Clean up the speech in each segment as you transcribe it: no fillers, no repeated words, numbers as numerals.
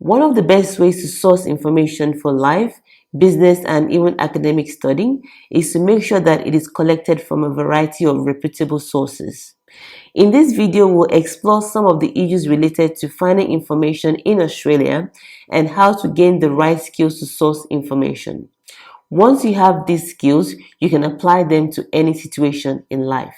One of the best ways to source information for life, business, and even academic studying is to make sure that it is collected from a variety of reputable sources. In this video, we'll explore some of the issues related to finding information in Australia and how to gain the right skills to source information. Once you have these skills, you can apply them to any situation in life.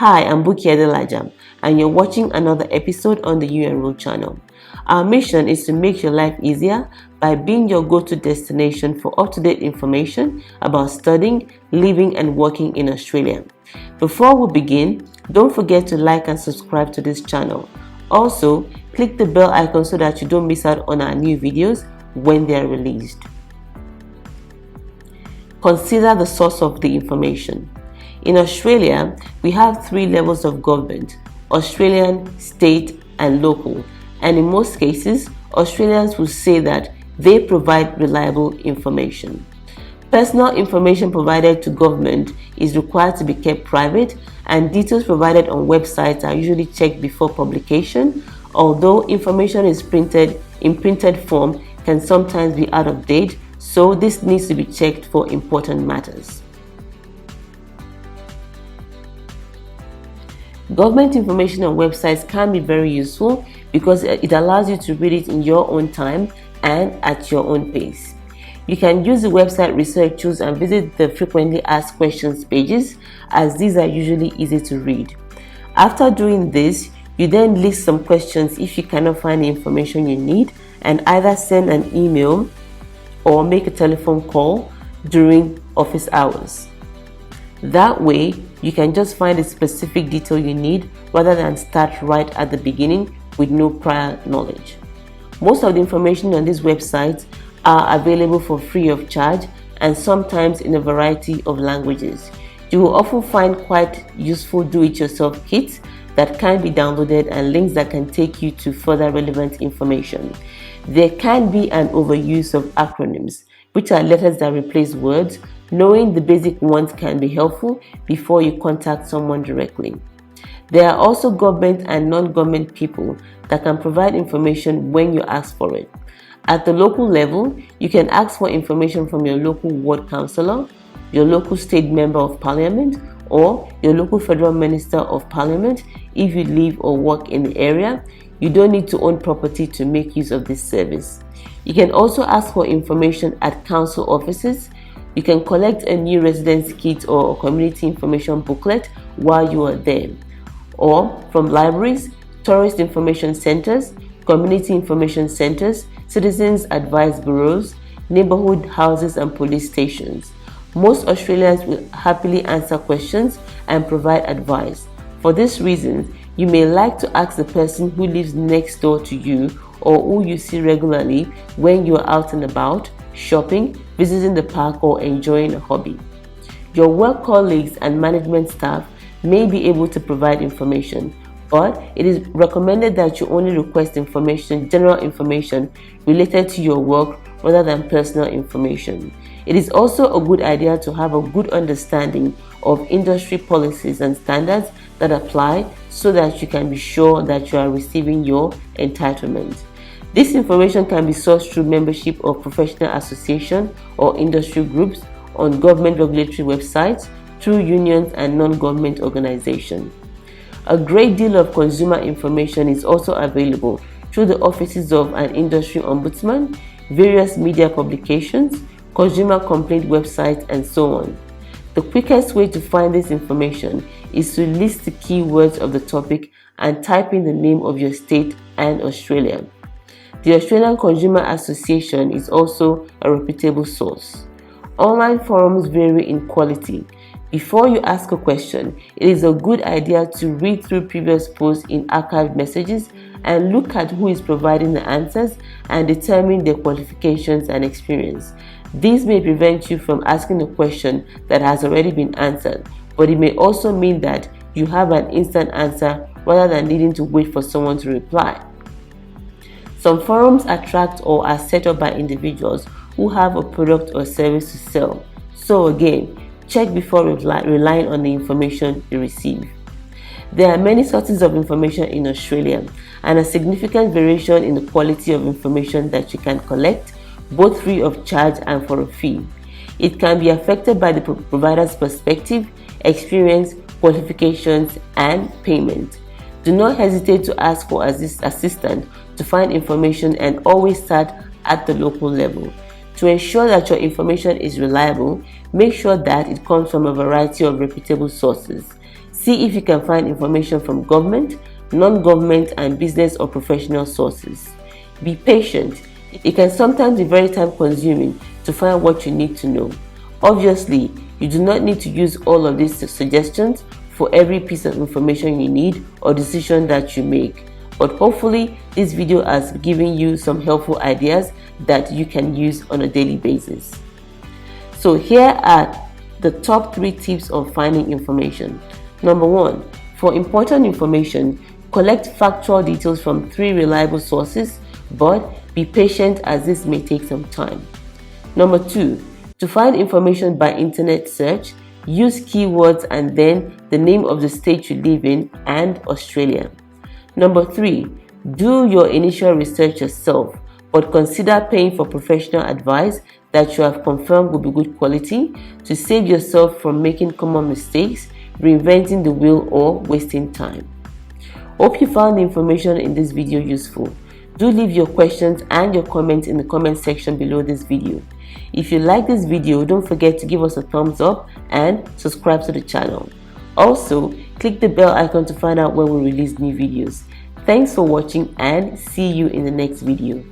Hi, I'm Buki Adelajam, and you're watching another episode on the Youenrol channel. Our mission is to make your life easier by being your go-to destination for up-to-date information about studying, living, and working in Australia. Before we begin, don't forget to like and subscribe to this channel. Also, click the bell icon so that you don't miss out on our new videos when they are released. Consider the source of the information. In Australia, we have 3 levels of government: Australian, state, and local. And in most cases, Australians will say that they provide reliable information. Personal information provided to government is required to be kept private, and details provided on websites are usually checked before publication, although information is printed in printed form can sometimes be out of date, so this needs to be checked for important matters. Government information on websites can be very useful because it allows you to read it in your own time and at your own pace. You can use the website research tools and visit the frequently asked questions pages, as these are usually easy to read. After doing this, you then list some questions if you cannot find the information you need, and either send an email or make a telephone call during office hours. That way, you can just find a specific detail you need rather than start right at the beginning with no prior knowledge. Most of the information on these websites are available for free of charge and sometimes in a variety of languages. You will often find quite useful do-it-yourself kits that can be downloaded and links that can take you to further relevant information. There can be an overuse of acronyms, which are letters that replace words. Knowing the basic ones can be helpful before you contact someone directly. There are also government and non-government people that can provide information when you ask for it. At the local level, you can ask for information from your local ward councillor, your local state member of parliament, or your local federal minister of parliament if you live or work in the area. You don't need to own property to make use of this service. You can also ask for information at council offices. You can collect a new residence kit or a community information booklet while you are there, or from libraries, tourist information centers, community information centers, citizens advice bureaus, neighborhood houses, and police stations. Most Australians will happily answer questions and provide advice. For this reason, you may like to ask the person who lives next door to you or who you see regularly when you are out and about, shopping, visiting the park, or enjoying a hobby. Your work colleagues and management staff may be able to provide information, but it is recommended that you only request general information related to your work rather than personal information. It is also a good idea to have a good understanding of industry policies and standards that apply so that you can be sure that you are receiving your entitlement. This information can be sourced through membership of professional association or industry groups, on government regulatory websites, through unions and non-government organizations. A great deal of consumer information is also available through the offices of an industry ombudsman, various media publications, consumer complaint websites, and so on. The quickest way to find this information is to list the keywords of the topic and type in the name of your state and Australia. The Australian Consumer Association is also a reputable source. Online forums vary in quality. Before you ask a question, it is a good idea to read through previous posts in archived messages and look at who is providing the answers and determine their qualifications and experience. This may prevent you from asking a question that has already been answered, but it may also mean that you have an instant answer rather than needing to wait for someone to reply. Some forums attract or are set up by individuals who have a product or service to sell. So again, check before relying on the information you receive. There are many sources of information in Australia and a significant variation in the quality of information that you can collect, both free of charge and for a fee. It can be affected by the provider's perspective, experience, qualifications, and payment. Do not hesitate to ask for assistance to find information and always start at the local level. To ensure that your information is reliable, make sure that it comes from a variety of reputable sources. See if you can find information from government, non-government, and business or professional sources. Be patient. It can sometimes be very time-consuming to find what you need to know. Obviously, you do not need to use all of these suggestions for every piece of information you need or decision that you make. But hopefully, this video has given you some helpful ideas that you can use on a daily basis. So here are the top 3 tips on finding information. Number 1, for important information, collect factual details from 3 reliable sources, but be patient as this may take some time. Number 2, to find information by internet search, use keywords and then the name of the state you live in and Australia. Number 3, do your initial research yourself, but consider paying for professional advice that you have confirmed will be good quality to save yourself from making common mistakes, reinventing the wheel, or wasting time. Hope you found the information in this video useful. Do leave your questions and your comments in the comment section below this video. If you like this video, don't forget to give us a thumbs up and subscribe to the channel. Also, click the bell icon to find out when we release new videos. Thanks for watching and see you in the next video.